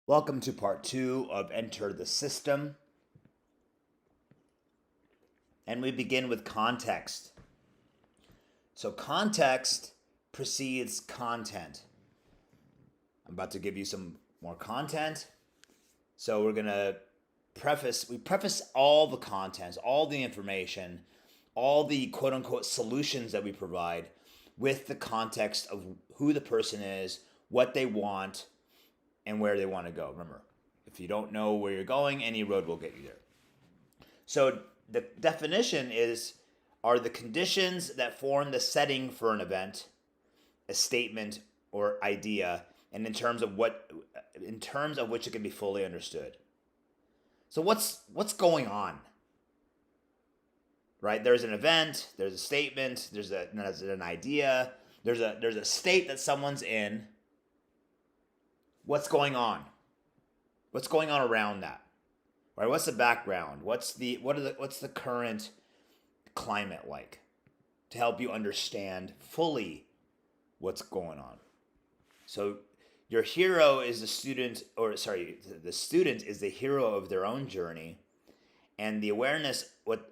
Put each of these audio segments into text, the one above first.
Welcome to part two of Enter the System. And we begin with context. So, context precedes content. I'm about to give you some more content. So, we're going to preface all the contents, all the information, all the quote unquote solutions that we provide with the context of who the person is, what they want, and where they want to go. Remember, if you don't know where you're going, any road will get you there. So the definition are the conditions that form the setting for an event, a statement, or idea, and in terms of which it can be fully understood. So what's going on? Right? There's an event, there's a statement, there's an idea, there's a state that someone's in. What's going on? What's going on around that? Right? What's the background? What's the current climate like to help you understand fully what's going on? So your hero is the student, the student is the hero of their own journey, and the awareness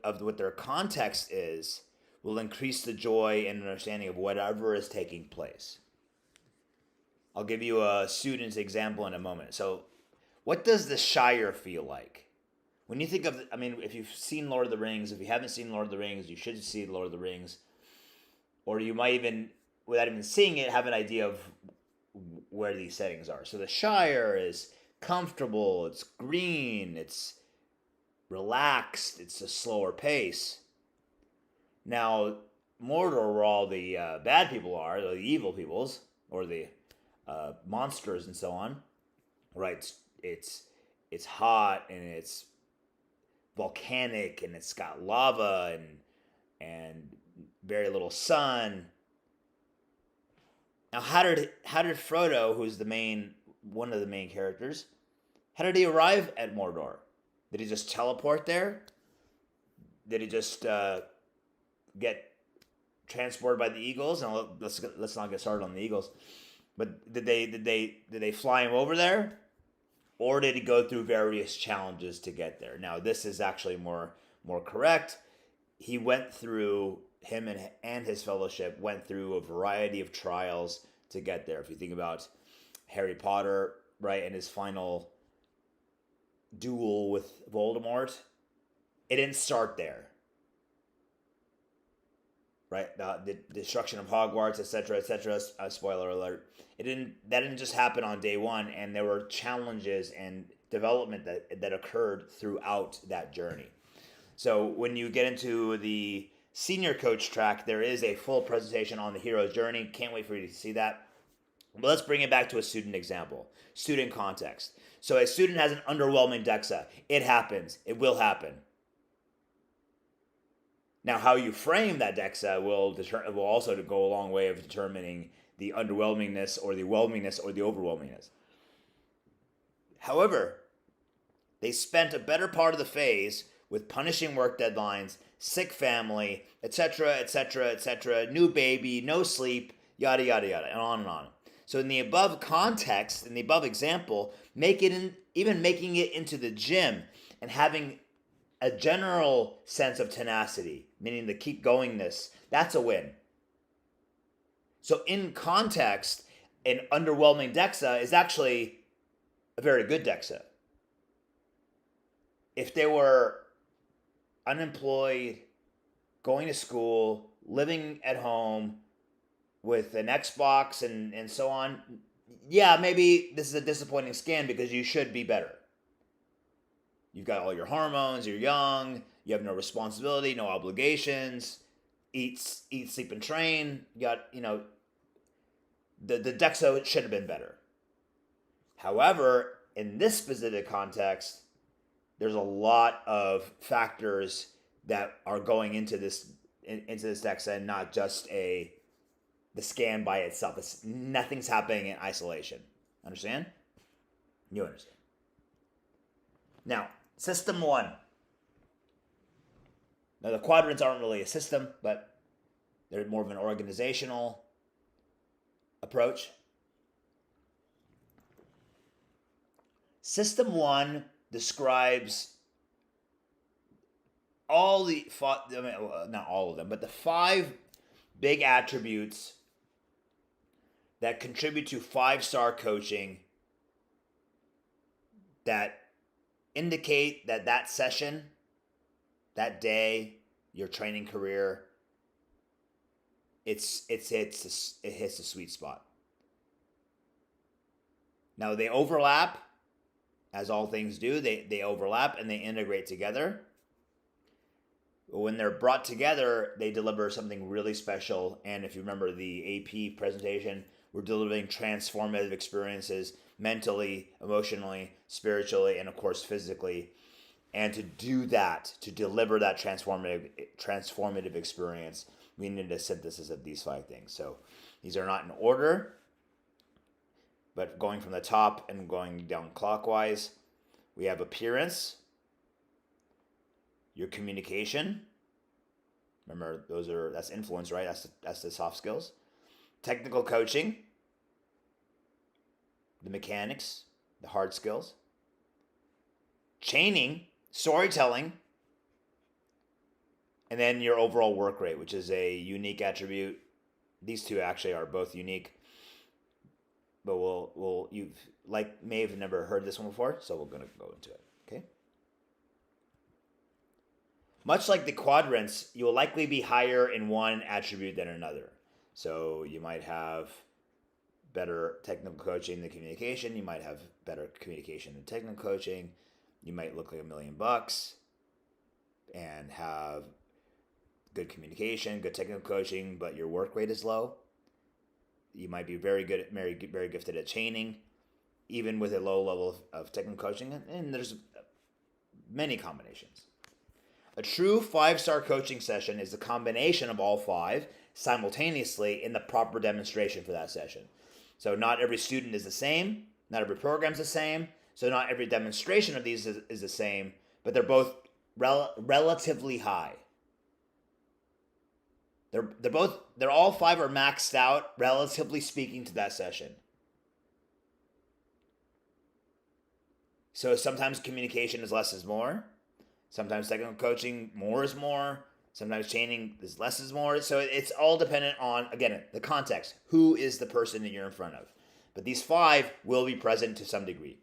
of what their context is will increase the joy and understanding of whatever is taking place. I'll give you a student's example in a moment. So, what does the Shire feel like? When you think of, if you've seen Lord of the Rings, if you haven't seen Lord of the Rings, you should see Lord of the Rings. Or you might even, without even seeing it, have an idea of where these settings are. So the Shire is comfortable, it's green, it's relaxed, it's a slower pace. Now, Mordor, where all the bad people are, the evil peoples, or the monsters and so on, right? It's hot and it's volcanic and it's got lava and very little sun. Now, how did Frodo, who's one of the main characters, how did he arrive at Mordor? Did he just teleport there? Did he just get transported by the eagles? And let's not get started on the eagles. But did they fly him over there, or did he go through various challenges to get there? Now this is actually more correct. He went through him and his fellowship went through a variety of trials to get there. If you think about Harry Potter, right, and his final duel with Voldemort, it didn't start there. Right, the destruction of Hogwarts, etc., etc. Spoiler alert. That didn't just happen on day one, and there were challenges and development that occurred throughout that journey. So when you get into the senior coach track, there is a full presentation on the hero's journey. Can't wait for you to see that. But let's bring it back to a student example, student context. So a student has an underwhelming DEXA. It happens. It will happen. Now, how you frame that DEXA will also go a long way of determining the underwhelmingness or the whelmingness or the overwhelmingness. However, they spent a better part of the phase with punishing work deadlines, sick family, etc., etc., etc., new baby, no sleep, yada, yada, yada, and on and on. So in the above context, in the above example, even making it into the gym and having a general sense of tenacity, meaning the keep goingness, that's a win. So in context, an underwhelming DEXA is actually a very good DEXA. If they were unemployed, going to school, living at home with an Xbox and so on, yeah, maybe this is a disappointing scan because you should be better. You've got all your hormones, you're young, you have no responsibility, no obligations, eat, sleep, and train. You got, the DEXA should have been better. However, in this specific context, there's a lot of factors that are going into this DEXA, and not just the scan by itself. Nothing's happening in isolation. Understand? You understand. Now, System 1. Now, the quadrants aren't really a system, but they're more of an organizational approach. System 1 describes all the, not all of them, but the 5 big attributes that contribute to 5-star coaching that indicate that that session, that day, your training career, it hits a sweet spot. Now they overlap, as all things do. They overlap and they integrate together. But when they're brought together, they deliver something really special. And if you remember the AP presentation, we're delivering transformative experiences mentally, emotionally, spiritually, and of course physically. And to do that, to deliver that transformative experience, we need a synthesis of these 5 things. So these are not in order, but going from the top and going down clockwise, we have appearance, your communication. Remember, that's influence, right? That's the soft skills. Technical coaching, the mechanics, the hard skills. Chaining, storytelling, and then your overall work rate, which is a unique attribute. These 2 actually are both unique, but you may have never heard this one before, so we're gonna go into it. Okay. Much like the quadrants, you will likely be higher in one attribute than another. So you might have better technical coaching than communication. You might have better communication than technical coaching. You might look like $1 million and have good communication, good technical coaching, but your work rate is low. You might be very gifted at chaining, even with a low level of technical coaching, and there's many combinations. A true 5-star coaching session is a combination of all 5 simultaneously in the proper demonstration for that session. So not every student is the same, not every program is the same, so not every demonstration of these is the same, but they're both relatively high. They're all 5 are maxed out, relatively speaking, to that session. So sometimes communication is less is more. Sometimes technical coaching, more is more. Sometimes chaining is less is more. So it's all dependent on, again, the context. Who is the person that you're in front of? But these 5 will be present to some degree.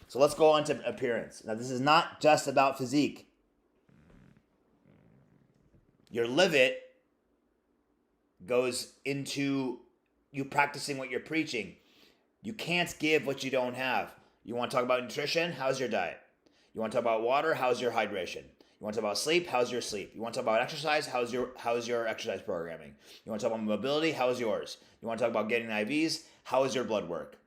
So let's go on to appearance. Now, this is not just about physique. Your live it goes into you practicing what you're preaching. You can't give what you don't have. You want to talk about nutrition? How's your diet? You want to talk about water? How's your hydration? You want to talk about sleep? How's your sleep? You want to talk about exercise? How's your exercise programming? You want to talk about mobility? How's yours? You want to talk about getting IVs? How is your blood work?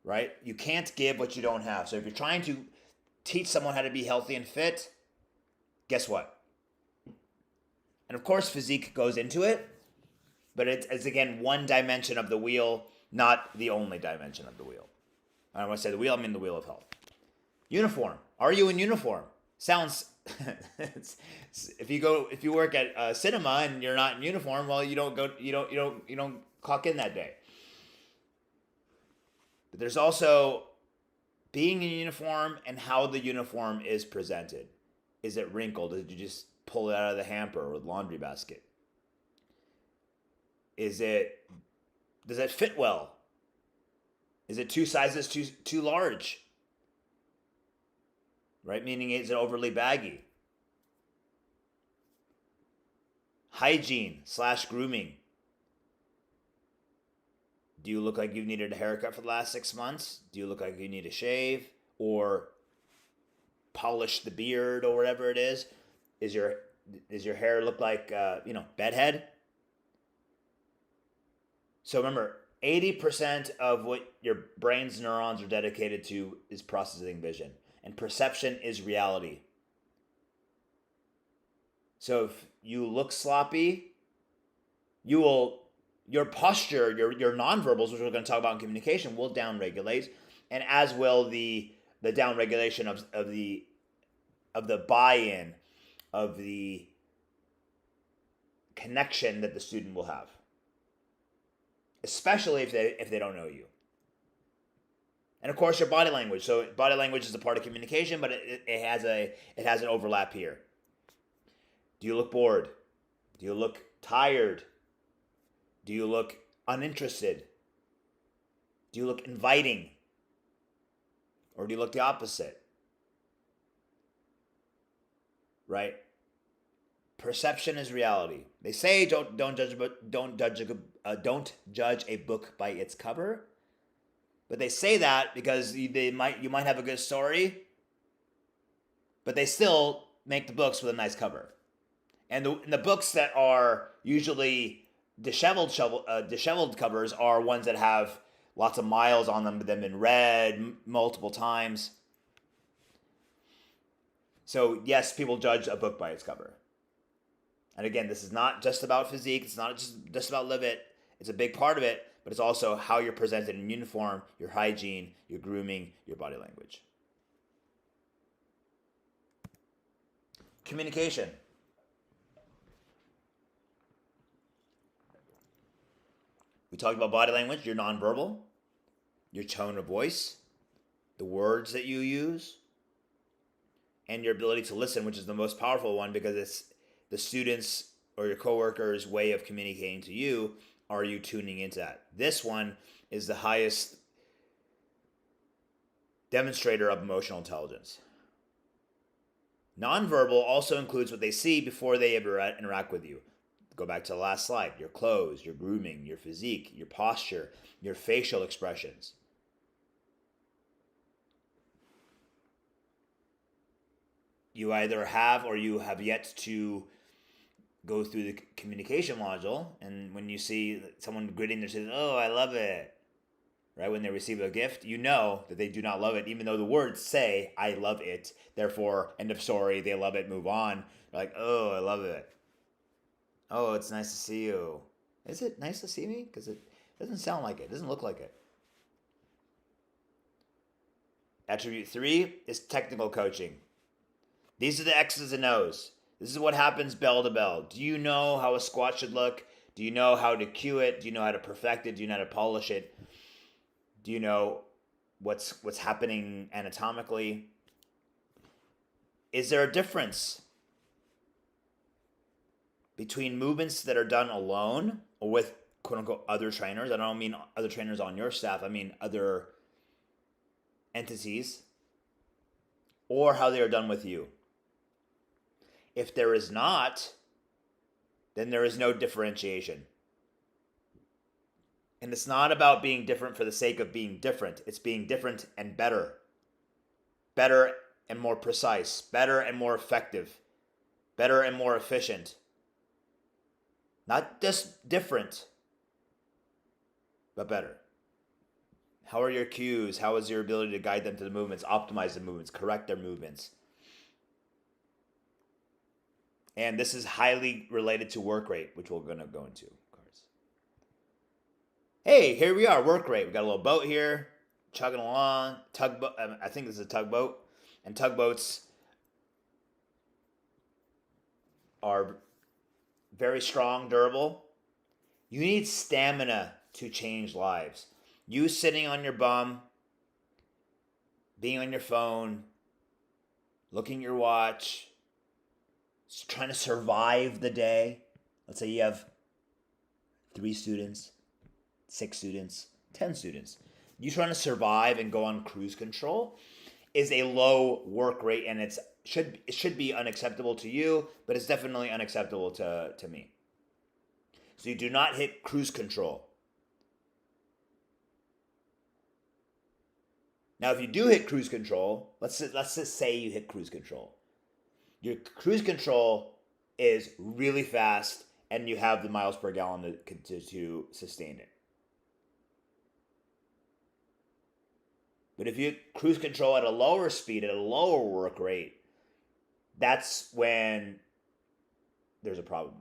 Right? You can't give what you don't have. So if you're trying to teach someone how to be healthy and fit, guess what? And of course, physique goes into it, but it's again one dimension of the wheel, not the only dimension of the wheel. I don't want to say the wheel, I mean the wheel of health. Uniform. Are you in uniform? Sounds. If you work at a cinema and you're not in uniform, well, you don't clock in that day. But there's also being in uniform and how the uniform is presented. Is it wrinkled? Did you just pull it out of the hamper or laundry basket? Does it fit well? Is it 2 sizes too large? Right? Meaning, is it overly baggy? Hygiene / grooming. Do you look like you've needed a haircut for the last 6 months? Do you look like you need a shave or polish the beard or whatever it is? Does your hair look like bedhead? So remember, 80% of what your brain's neurons are dedicated to is processing vision, and perception is reality. So if you look sloppy, your posture, your nonverbals, which we're going to talk about in communication, will downregulate, and as will the downregulation of the buy-in, of the connection that the student will have. especially if they don't know you. And of course, your body language. So body language is a part of communication, but it has an overlap here. Do you look bored? Do you look tired? Do you look uninterested? Do you look inviting? Or do you look the opposite? Right? Perception is reality. They say don't judge a book by its cover. But they say that because you might have a good story, but they still make the books with a nice cover. And the books that are usually disheveled covers are ones that have lots of miles on them, but they've been read multiple times. So yes, people judge a book by its cover. And again, this is not just about physique. It's not just about live it. It's a big part of it, but it's also how you're presented in uniform, your hygiene, your grooming, your body language. Communication. We talked about body language, your nonverbal, your tone of voice, the words that you use, and your ability to listen, which is the most powerful one because it's the students or your coworkers' way of communicating to you. Are you tuning into that? This one is the highest demonstrator of emotional intelligence. Nonverbal also includes what they see before they ever interact with you. Go back to the last slide. Your clothes, your grooming, your physique, your posture, your facial expressions. You either have or you have yet to go through the communication module, and when you see someone gritting their teeth, oh, I love it, right? When they receive a gift, you know that they do not love it, even though the words say, I love it, therefore, end of story, they love it, move on. They're like, oh, I love it. Oh, it's nice to see you. Is it nice to see me? Because it doesn't sound like it. It doesn't look like it. Attribute 3 is technical coaching. These are the X's and O's. This is what happens bell to bell. Do you know how a squat should look? Do you know how to cue it? Do you know how to perfect it? Do you know how to polish it? Do you know what's happening anatomically? Is there a difference between movements that are done alone or with quote unquote other trainers? I don't mean other trainers on your staff. I mean other entities, or how they are done with you. If there is not, then there is no differentiation. And it's not about being different for the sake of being different. It's being different and better. Better and more precise. Better and more effective. Better and more efficient. Not just different, but better. How are your cues? How is your ability to guide them to the movements, optimize the movements, correct their movements? And this is highly related to work rate, which we're going to go into, of course. Hey, here we are, work rate. We got a little boat here, chugging along. Tugboat. I think this is a tugboat. And tugboats are very strong, durable. You need stamina to change lives. You sitting on your bum, being on your phone, looking at your watch, trying to survive the day. Let's say you have 3 students, 6 students, 10 students. You trying to survive and go on cruise control is a low work rate, and it should be unacceptable to you, but it's definitely unacceptable to me. So you do not hit cruise control. Now, if you do hit cruise control, let's just say you hit cruise control. Your cruise control is really fast, and you have the miles per gallon to sustain it. But if you cruise control at a lower speed, at a lower work rate, that's when there's a problem.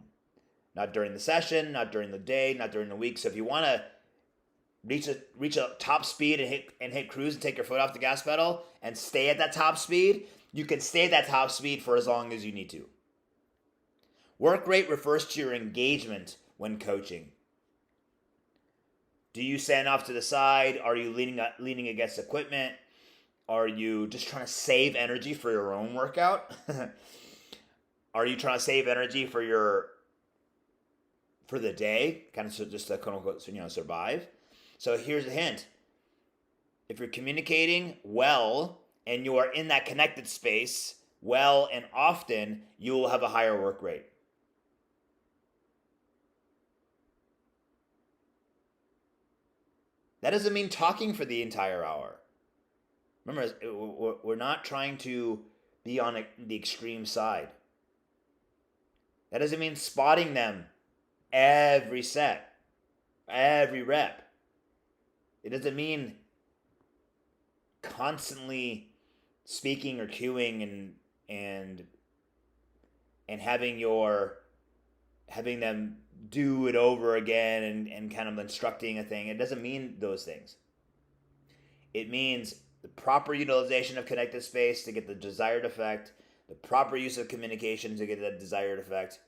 Not during the session, not during the day, not during the week. So if you want to reach a top speed and hit cruise and take your foot off the gas pedal and stay at that top speed, you can stay at that top speed for as long as you need to. Work rate refers to your engagement when coaching. Do you stand off to the side? Are you leaning against equipment? Are you just trying to save energy for your own workout? Are you trying to save energy for the day, kind of just to quote unquote survive? So here's a hint: if you're communicating well and you are in that connected space well and often, you will have a higher work rate. That doesn't mean talking for the entire hour. Remember, we're not trying to be on the extreme side. That doesn't mean spotting them every set, every rep. It doesn't mean constantly speaking or cueing and having them do it over again and kind of instructing a thing. It doesn't mean those things. It means the proper utilization of connected space to get the desired effect, the proper use of communication to get the desired effect,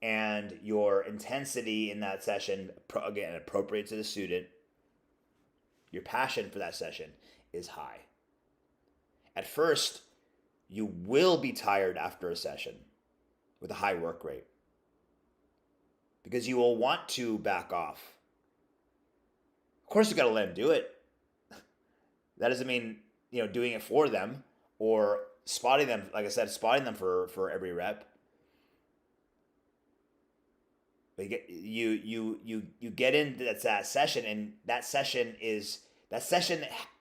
and your intensity in that session, again, appropriate to the student. Your passion for that session is high. At first, you will be tired after a session with a high work rate because you will want to back off. Of course, you got to let them do it. That doesn't mean doing it for them or spotting them. Like I said, spotting them for every rep. But you get into that session, and that session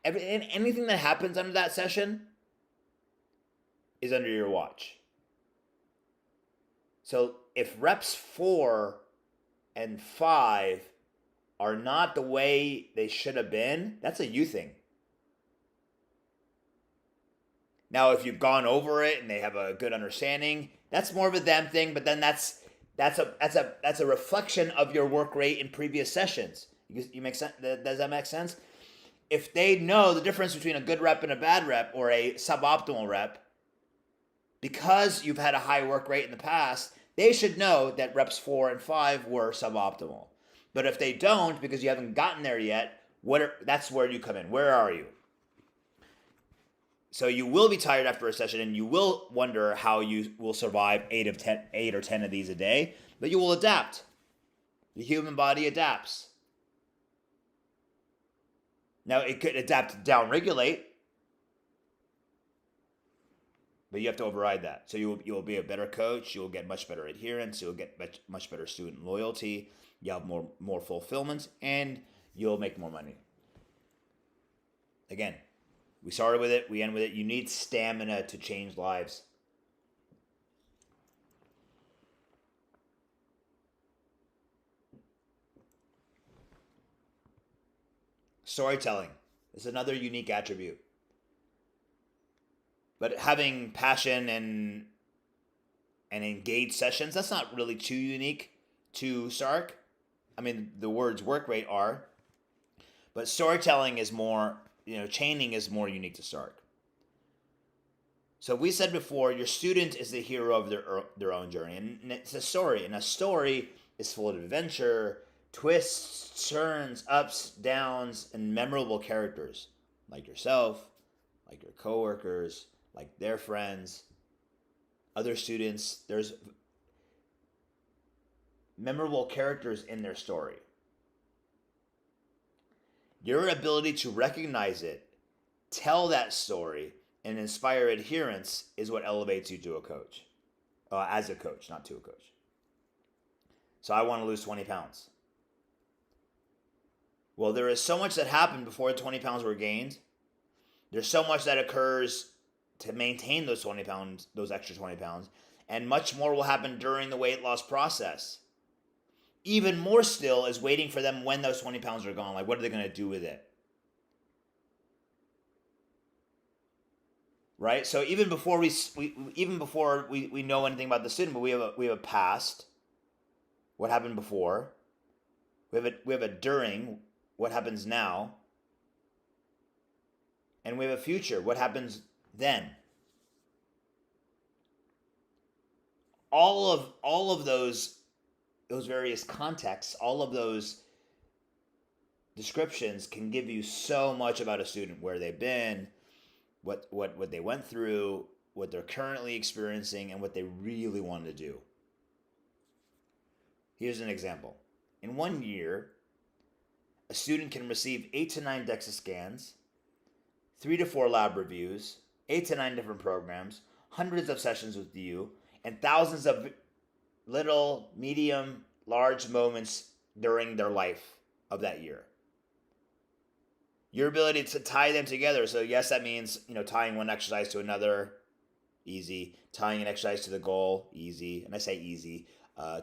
anything that happens under that session is under your watch. So if reps 4 and 5 are not the way they should have been, that's a you thing. Now, if you've gone over it and they have a good understanding, that's more of a them thing. But then that's a reflection of your work rate in previous sessions. You make sense? Does that make sense? If they know the difference between a good rep and a bad rep or a suboptimal rep, because you've had a high work rate in the past, they should know that reps 4 and 5 were suboptimal. But if they don't, because you haven't gotten there yet, that's where you come in. Where are you? So you will be tired after a session, and you will wonder how you will survive 8 or 10 of these a day, but you will adapt. The human body adapts. Now, it could adapt to down-regulate, but you have to override that. So you will be a better coach. You will get much better adherence. You'll get much better student loyalty. You have more fulfillment, and you'll make more money. Again, we started with it. We end with it. You need stamina to change lives. Storytelling is another unique attribute. But having passion and engaged sessions, that's not really too unique to Stark. I mean, the words work rate are, but storytelling is more, chaining is more unique to Stark. So we said before, your student is the hero of their own journey, and it's a story, and a story is full of adventure, twists, turns, ups, downs, and memorable characters, like yourself, like your coworkers, like their friends, other students. There's memorable characters in their story. Your ability to recognize it, tell that story, and inspire adherence is what elevates you to a coach. As a coach, not to a coach. So I want to lose 20 pounds. Well, there is so much that happened before the 20 pounds were gained. There's so much that occurs to maintain those 20 pounds, those extra 20 pounds, and much more will happen during the weight loss process. Even more still is waiting for them when those 20 pounds are gone. Like, what are they going to do with it? Right? So even before we know anything about the student, but we have a past, what happened before. We have a during, what happens now. And we have a future, what happens then. All of those various contexts, all of those descriptions can give you so much about a student, where they've been, what they went through, what they're currently experiencing, and what they really want to do. Here's an example. In 1 year, a student can receive 8 to 9 DEXA scans, 3 to 4 lab reviews, 8 to 9 different programs, hundreds of sessions with you, and thousands of little, medium, large moments during their life of that year. Your ability to tie them together. So yes, that means, tying one exercise to another, easy. Tying an exercise to the goal, easy. And I say easy,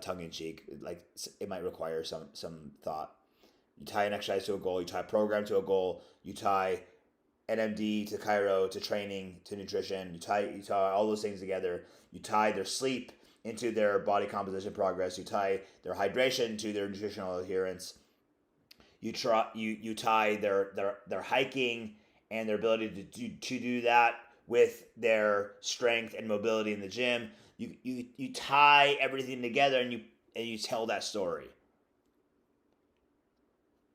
tongue in cheek. Like, it might require some thought. You tie an exercise to a goal. You tie a program to a goal. You tie NMD to chiro to training to nutrition. You tie all those things together. You tie their sleep into their body composition progress. You tie their hydration to their nutritional adherence. You tie their hiking and their ability to do that with their strength and mobility in the gym. You tie everything together, and you tell that story.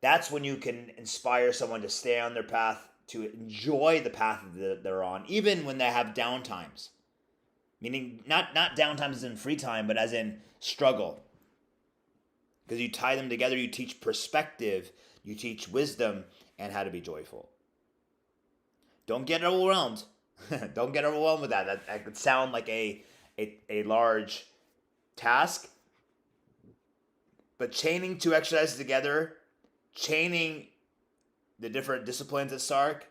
That's when you can inspire someone to stay on their path, to enjoy the path that they're on, even when they have downtimes. Meaning not downtimes as in free time, but as in struggle. Because you tie them together, you teach perspective, you teach wisdom, and how to be joyful. Don't get overwhelmed. Don't get overwhelmed with that. That could sound like a large task. But chaining 2 exercises together, chaining the different disciplines at SARC,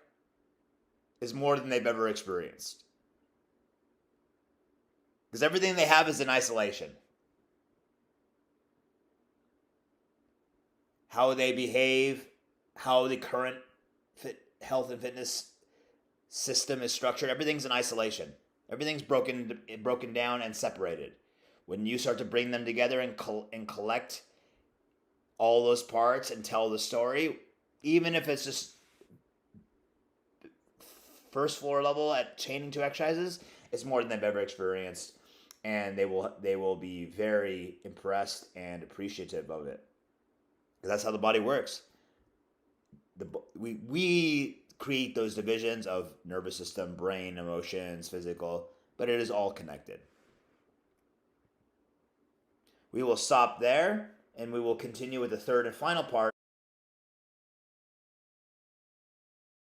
is more than they've ever experienced. Because everything they have is in isolation. How they behave, how the current health and fitness system is structured, everything's in isolation. Everything's broken down and separated. When you start to bring them together and collect all those parts and tell the story, even if it's just first floor level at chaining 2 exercises, it's more than they've ever experienced, and they will be very impressed and appreciative of it. Because that's how the body works. We create those divisions of nervous system, brain, emotions, physical, but it is all connected. We will stop there, and we will continue with the third and final part.